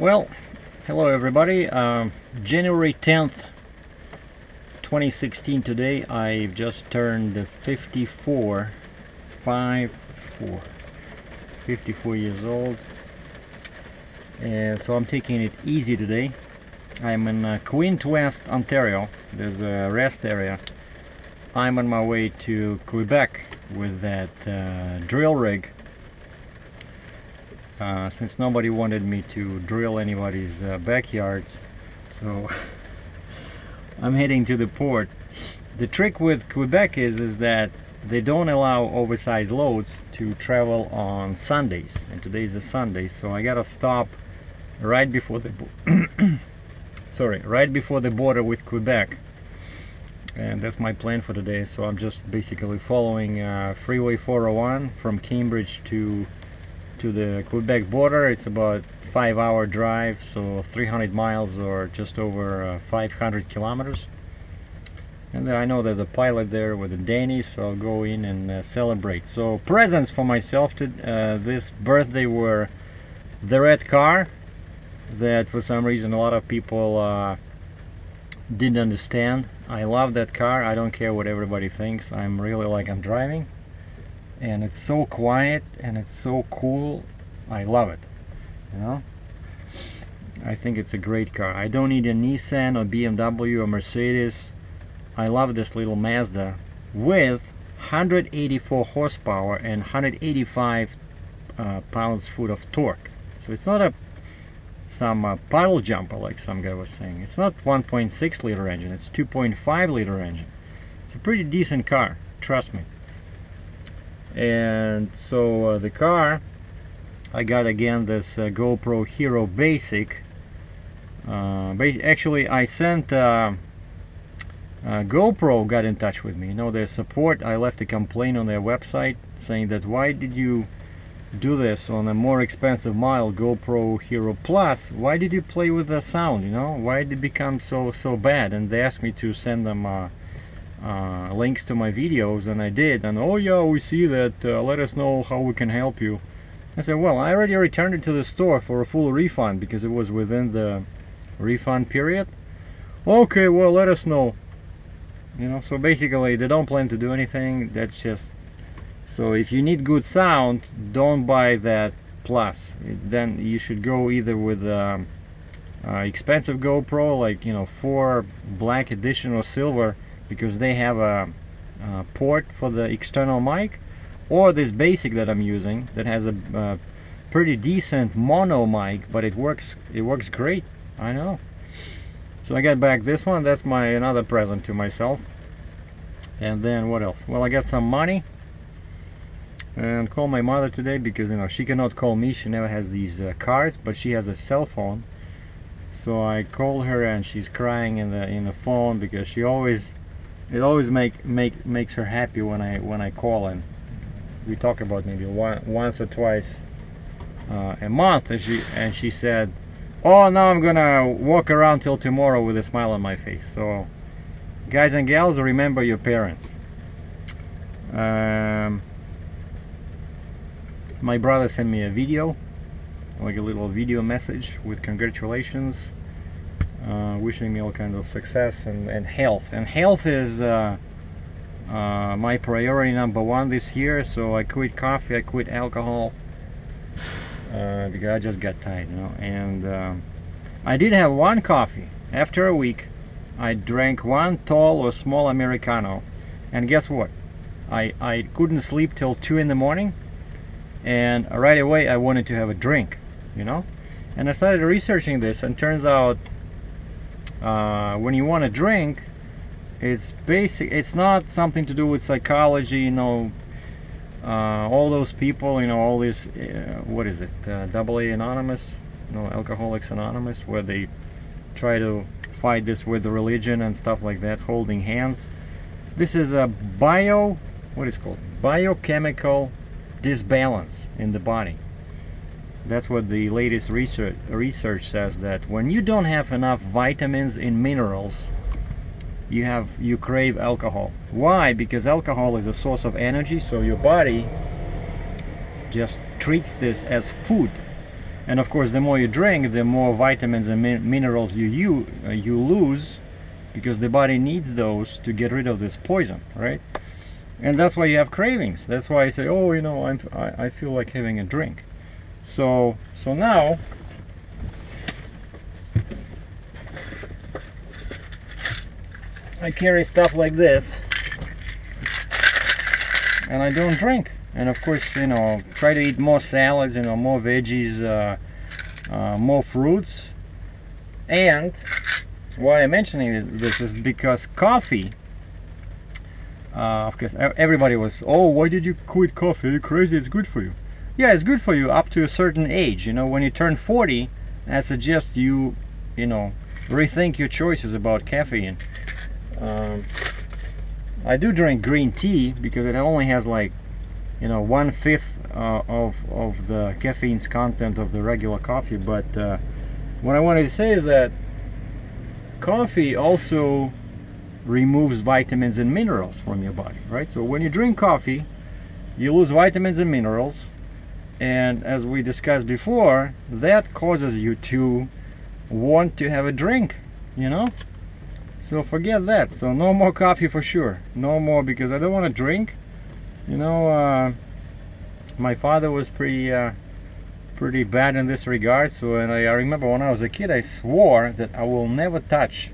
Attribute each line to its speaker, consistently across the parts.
Speaker 1: Well, hello everybody. January 10th, 2016 today. I've just turned 54 years old, and so I'm taking it easy today. I'm in Queens West, Ontario. There's a rest area. I'm on my way to Quebec with that drill rig. Since nobody wanted me to drill anybody's backyards, so I'm heading to the port. The trick with Quebec is that they don't allow oversized loads to travel on Sundays, and today's a Sunday, so I gotta stop right before the right before the border with Quebec, and that's my plan for today. So I'm just basically following Freeway 401 from Cambridge to the Quebec border. It's about 5-hour drive, so 300 miles or just over 500 kilometers. And I know there's a pilot there with a Danny, so I'll go in and celebrate. So presents for myself to this birthday were the red car that for some reason a lot of people didn't understand. I love that car. I don't care what everybody thinks. I'm really like I'm driving, and it's so quiet and it's so cool. I love it, you know. I think it's a great car. I don't need a Nissan or BMW or Mercedes. I love this little Mazda with 184 horsepower and 185 pounds-foot of torque. So it's not some puddle jumper like some guy was saying. It's not 1.6 liter engine, it's 2.5 liter engine. It's a pretty decent car, trust me. And so the car, I got again this GoPro Hero Basic. Actually, I sent GoPro got in touch with me. You know, their support. I left a complaint on their website saying that why did you do this on a more expensive model, GoPro Hero Plus? Why did you play with the sound? You know, why did it become so bad? And they asked me to send them links to my videos, and I did. And oh yeah, we see that. Let us know how we can help you. I said, well, I already returned it to the store for a full refund because it was within the refund period. Okay, well, let us know. You know, so basically they don't plan to do anything. That's just, so if you need good sound, don't buy that Plus. Then you should go either with expensive GoPro, like, you know, 4 black edition or silver, because they have a port for the external mic, or this basic that I'm using that has a pretty decent mono mic, but it works great. I know. So I got back this one. That's my another present to myself. And then what else? Well, I got some money and called my mother today because, you know, she cannot call me. She never has these cards, but she has a cell phone. So I called her and she's crying in the phone because she always makes her happy when I call, and we talk about maybe once or twice a month, and she said, oh, now I'm gonna walk around till tomorrow with a smile on my face. So guys and gals, remember your parents. My brother sent me a video, like a little video message with congratulations, wishing me all kinds of success and health. And health is my priority #1 this year. So I quit coffee, I quit alcohol, because I just got tired, you know. And I did have one coffee. After a week, I drank one tall or small Americano, and guess what? I couldn't sleep till 2 in the morning, and right away I wanted to have a drink, you know. And I started researching this, and turns out when you want to drink, it's not something to do with psychology, you know. All those people, you know, all this what is it, AA Anonymous, you know, Alcoholics Anonymous, where they try to fight this with the religion and stuff like that, holding hands. This is a biochemical disbalance in the body. That's what the latest research says, that when you don't have enough vitamins and minerals, you crave alcohol. Why? Because alcohol is a source of energy, so your body just treats this as food. And of course, the more you drink, the more vitamins and minerals you lose, because the body needs those to get rid of this poison, right? And that's why you have cravings. That's why I say, oh, you know, I feel like having a drink. So now I carry stuff like this, and I don't drink. And of course, you know, try to eat more salads, you know, more veggies, more fruits. And why I'm mentioning this is because coffee, of course, everybody was, oh, why did you quit coffee? Are you crazy? It's good for you. Yeah, it's good for you up to a certain age. You know, when you turn 40, I suggest you know, rethink your choices about caffeine. I do drink green tea because it only has like, you know, 1/5 of the caffeine's content of the regular coffee. But what I wanted to say is that coffee also removes vitamins and minerals from your body, right? So when you drink coffee, you lose vitamins and minerals, and as we discussed before, that causes you to want to have a drink, you know? So forget that. So no more coffee for sure. No more, because I don't want to drink. You know, my father was pretty bad in this regard. So, and I remember when I was a kid, I swore that I will never touch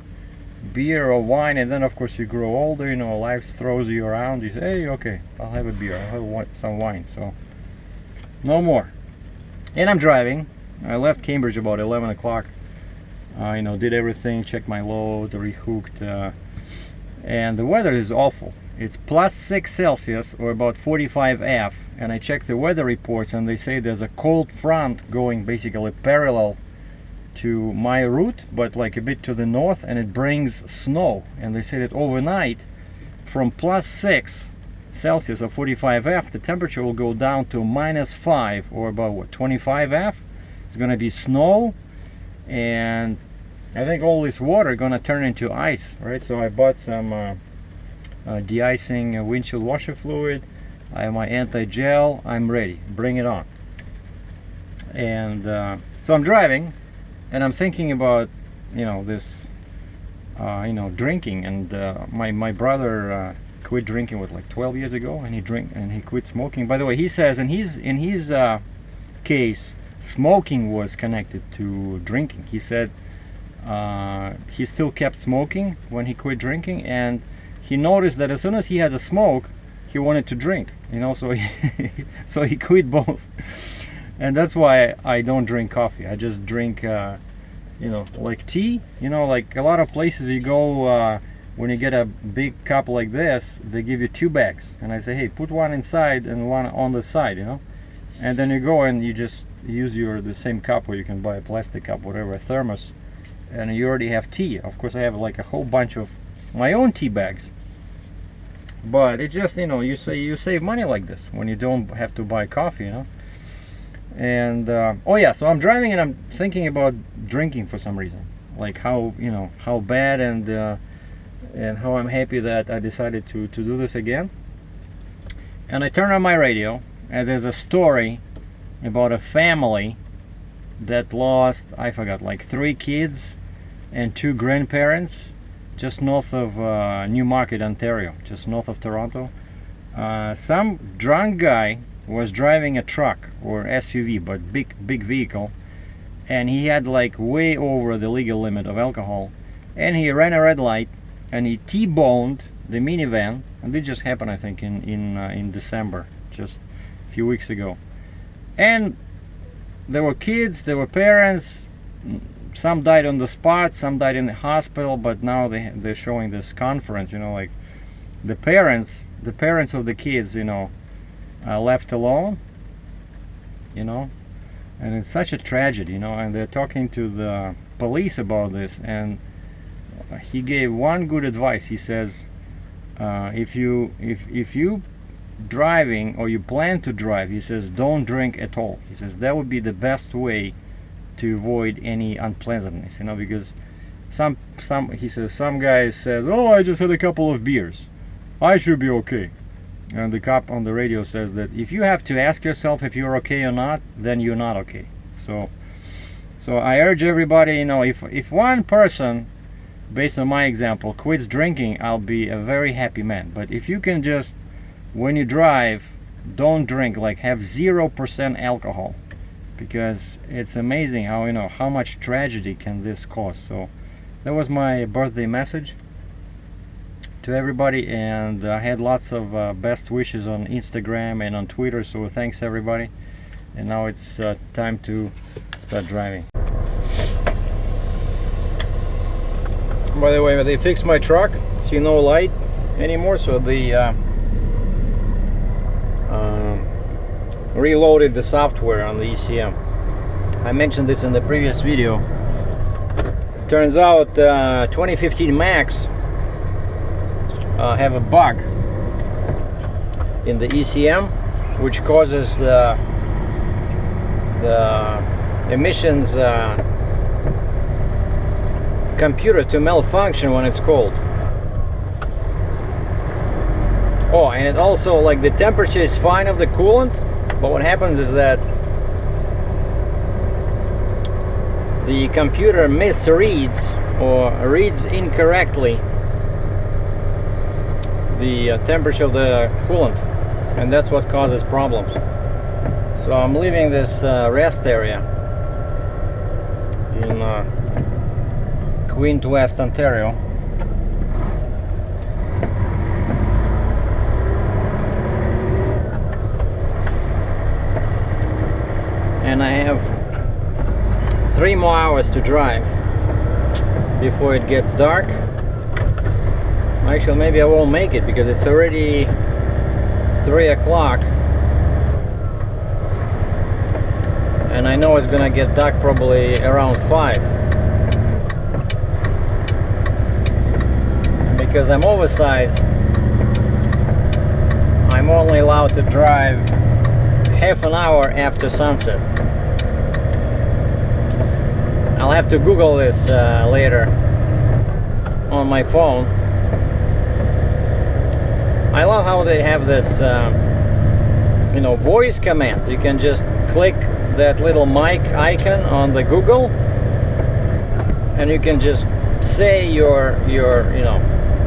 Speaker 1: beer or wine. And then, of course, you grow older. You know, life throws you around. You say, "Hey, okay, I'll have a beer. I'll have some wine." So, no more. And I'm driving. I left Cambridge about 11 o'clock. You know, did everything, checked my load, rehooked, and the weather is awful. It's +6 Celsius or about 45 F, and I checked the weather reports and they say there's a cold front going basically parallel to my route, but like a bit to the north, and it brings snow. And they say that overnight from +6 Celsius or 45 F, the temperature will go down to -5 or about what, 25 F. It's gonna be snow, and I think all this water gonna turn into ice, right? So I bought some de-icing windshield washer fluid. I have my anti-gel. I'm ready. Bring it on. And so I'm driving, and I'm thinking about, you know, this, you know, drinking. And my brother quit drinking with like 12 years ago, and he quit smoking. By the way, he says in his case, smoking was connected to drinking. He said he still kept smoking when he quit drinking, and he noticed that as soon as he had a smoke, he wanted to drink, you know, so he quit both. And that's why I don't drink coffee. I just drink, you know, like tea. You know, like a lot of places you go, when you get a big cup like this, they give you 2 bags. And I say, hey, put one inside and one on the side, you know. And then you go and you just use the same cup, or you can buy a plastic cup, whatever, a thermos, and you already have tea. Of course, I have like a whole bunch of my own tea bags. But it just, you know, you save money like this when you don't have to buy coffee, you know. And oh yeah, so I'm driving and I'm thinking about drinking for some reason, like how, you know, how bad, and how I'm happy that I decided to do this again. And I turn on my radio, and there's a story about a family that lost, I forgot, like 3 kids and 2 grandparents just north of Newmarket, Ontario, just north of Toronto. Some drunk guy was driving a truck or SUV, but big vehicle, and he had like way over the legal limit of alcohol, and he ran a red light and he T-boned the minivan. And this just happened, I think, in December, just a few weeks ago. And there were kids, there were parents. Some died on the spot, some died in the hospital, but now they're showing this conference, you know, like the parents of the kids, you know, left alone, you know, and it's such a tragedy, you know. And they're talking to the police about this, and he gave one good advice. He says, if you driving, or you plan to drive, he says, don't drink at all. He says that would be the best way to avoid any unpleasantness, you know, because he says some guy says, oh, I just had a couple of beers, I should be okay. And the cop on the radio says that if you have to ask yourself if you're okay or not, then you're not okay. So I urge everybody, you know, if one person, based on my example, quits drinking, I'll be a very happy man. But if you can just, when you drive, don't drink, like have 0% alcohol, because it's amazing how, you know, how much tragedy can this cause. So that was my birthday message to everybody, and I had lots of best wishes on Instagram and on Twitter, so thanks everybody. And now it's time to start driving. By the way, they fixed my truck, see no light anymore, so they reloaded the software on the ECM. I mentioned this in the previous video. Turns out 2015 Macs have a bug in the ECM, which causes the emissions computer to malfunction when it's cold. Oh, and it also, like, the temperature is fine of the coolant, but what happens is that the computer misreads or reads incorrectly the temperature of the coolant, and that's what causes problems. So I'm leaving this rest area in Queen West, Ontario. And I have 3 more hours to drive before it gets dark. Actually, maybe I won't make it because it's already 3 o'clock. And I know it's gonna get dark probably around 5. And because I'm oversized, I'm only allowed to drive half an hour after sunset. I'll have to Google this later on my phone. I love how they have this, you know, voice commands. You can just click that little mic icon on the Google, and you can just say your you know,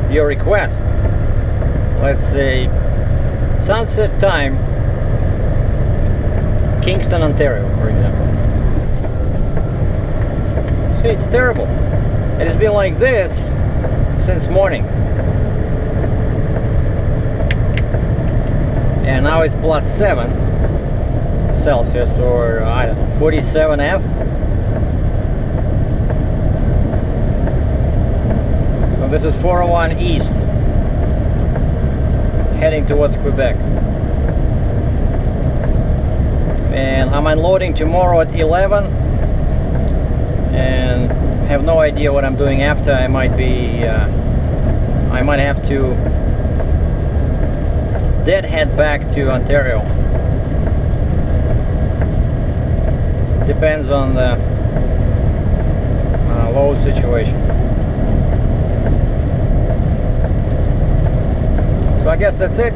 Speaker 1: your request. Let's say sunset time, Kingston, Ontario, for example. See, it's terrible. It has been like this since morning. And now it's +7 Celsius, or I don't know, 47 F. So this is 401 East, heading towards Quebec. And I'm unloading tomorrow at 11, and have no idea what I'm doing after. I might have to deadhead back to Ontario. Depends on the load situation. So I guess that's it.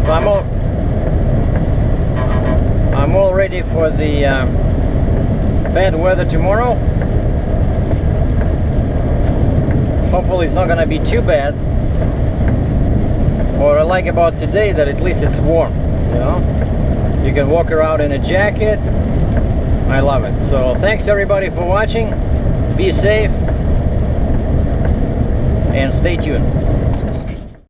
Speaker 1: So I'm all ready for the bad weather tomorrow. Hopefully it's not gonna be too bad. What I like about today, that at least it's warm, you know? You can walk around in a jacket. I love it. So thanks everybody for watching. Be safe and stay tuned.